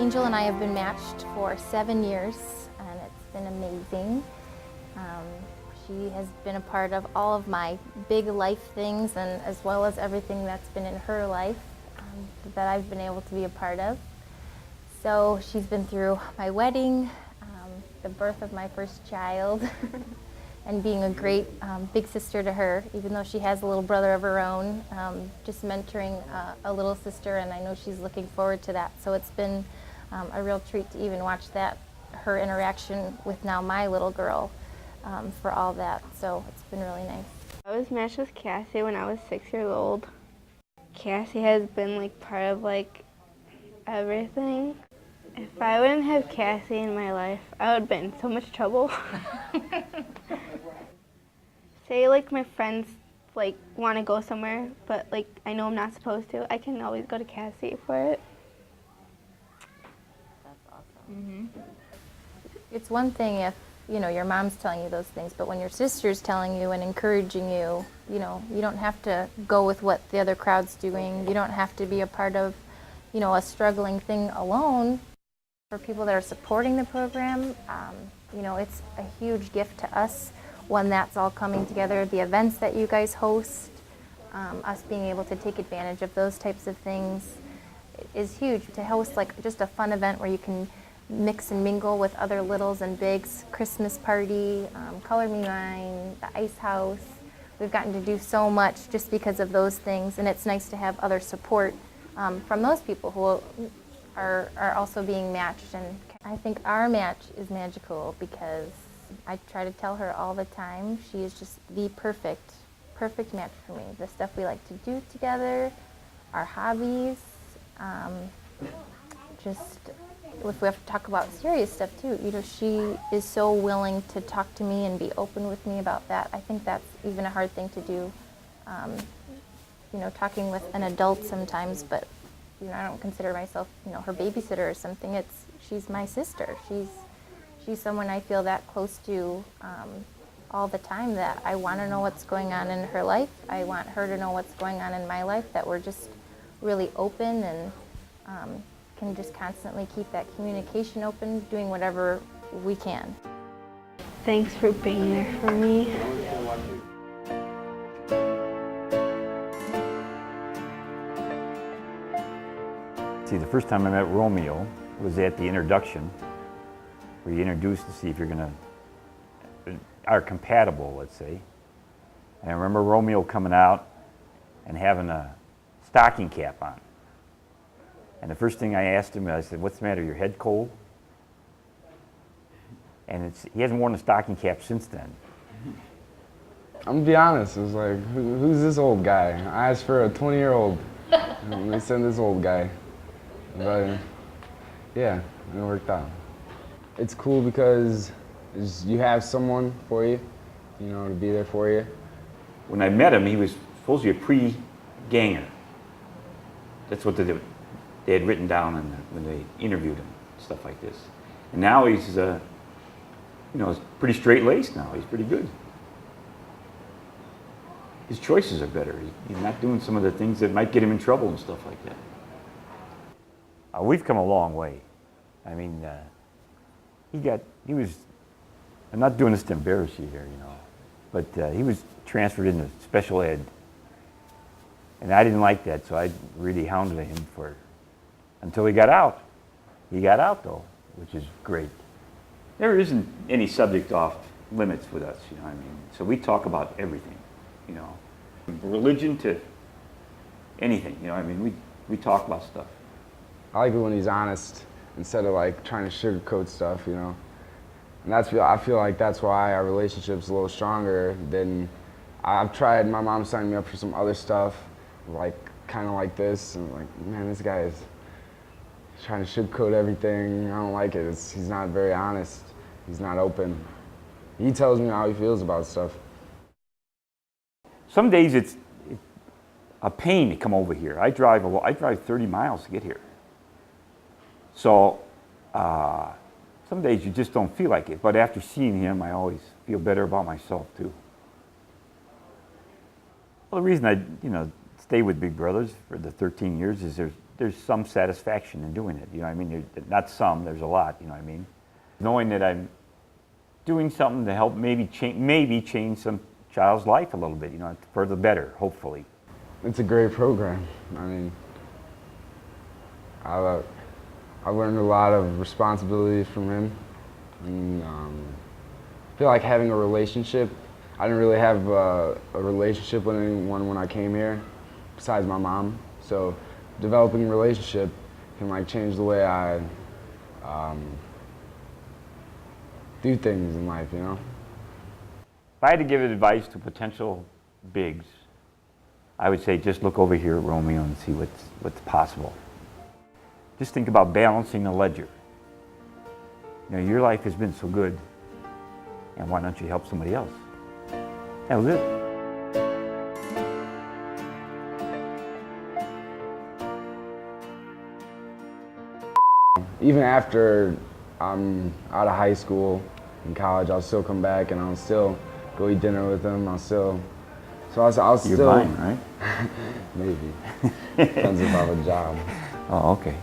Angel and I have been matched for 7 years, and it's been amazing. She has been a part of all of my big life things, and as well as everything that's been in her life that I've been able to be a part of. So she's been through my wedding, the birth of my first child, and being a great big sister to her, even though she has a little brother of her own, just mentoring a little sister, and I know she's looking forward to that. So it's been a real treat to even watch that, her interaction with now my little girl, for all that. So it's been really nice. I was matched with Cassie when I was 6 years old. Cassie has been like part of like everything. If I wouldn't have Cassie in my life, I would have been in so much trouble. Say like my friends like want to go somewhere, but like I know I'm not supposed to, I can always go to Cassie for it. That's awesome. It's one thing if, you know, your mom's telling you those things, but when your sister's telling you and encouraging you, you know, you don't have to go with what the other crowd's doing. You don't have to be a part of, you know, a struggling thing alone. For people that are supporting the program, you know, it's a huge gift to us when that's all coming together. The events that you guys host, us being able to take advantage of those types of things is huge. To host like just a fun event where you can mix and mingle with other littles and bigs, Christmas party, Color Me Mine, the ice house. We've gotten to do so much just because of those things, and it's nice to have other support from those people who are also being matched. And I think our match is magical because I try to tell her all the time she is just the perfect match for me. The stuff we like to do together, our hobbies, just if we have to talk about serious stuff too, you know, she is so willing to talk to me and be open with me about that. I think that's even a hard thing to do, you know, talking with an adult sometimes, but you know, I don't consider myself, you know, her babysitter or something. She's my sister. She's someone I feel that close to all the time, that I want to know what's going on in her life. I want her to know what's going on in my life, that we're just really open and can just constantly keep that communication open, doing whatever we can. Thanks for being there for me. See, the first time I met Romeo was at the introduction, where you introduced to see if you're are compatible, let's say. And I remember Romeo coming out and having a stocking cap on. And the first thing I asked him, I said, "What's the matter, your head cold?" And he hasn't worn a stocking cap since then. I'm gonna be honest, it was like, who's this old guy? I asked for a 20-year-old, and they sent this old guy. But yeah, it worked out. It's cool because you have someone for you, you know, to be there for you. When I met him, he was supposed to be a pre-ganger. That's what they had written down when they interviewed him, stuff like this. And now he's, you know, he's pretty straight-laced now. He's pretty good. His choices are better. He's not doing some of the things that might get him in trouble and stuff like that. We've come a long way. I mean, he was, I'm not doing this to embarrass you here, you know, but he was transferred into special ed. And I didn't like that, so I really hounded him for it until he got out. He got out, though, which is great. There isn't any subject off limits with us, you know what I mean? So we talk about everything, you know, from religion to anything, you know what I mean? We talk about stuff. I like it when he's honest instead of like trying to sugarcoat stuff, you know. And I feel like that's why our relationship's a little stronger than I've tried. My mom signed me up for some other stuff, like kind of like this, and like, man, this guy is trying to sugarcoat everything. I don't like it. He's not very honest. He's not open. He tells me how he feels about stuff. Some days it's a pain to come over here. I drive 30 miles to get here. So some days you just don't feel like it. But after seeing him, I always feel better about myself too. Well, the reason I, stay with Big Brothers for the 13 years is there's some satisfaction in doing it. You know what I mean? Not some, there's a lot. You know what I mean? Knowing that I'm doing something to help maybe change some child's life a little bit. You know, for the better, hopefully. It's a great program. I mean, I learned a lot of responsibility from him. And, I feel like having a relationship. I didn't really have a relationship with anyone when I came here, besides my mom. So developing a relationship can like change the way I do things in life, you know? If I had to give advice to potential bigs, I would say just look over here at Romeo and see what's possible. Just think about balancing the ledger. You know, your life has been so good, and why don't you help somebody else? That was it. Even after I'm out of high school and college, I'll still come back and I'll still go eat dinner with them. I'll still You're mine, right? maybe. Depends if I have a job. Oh, okay.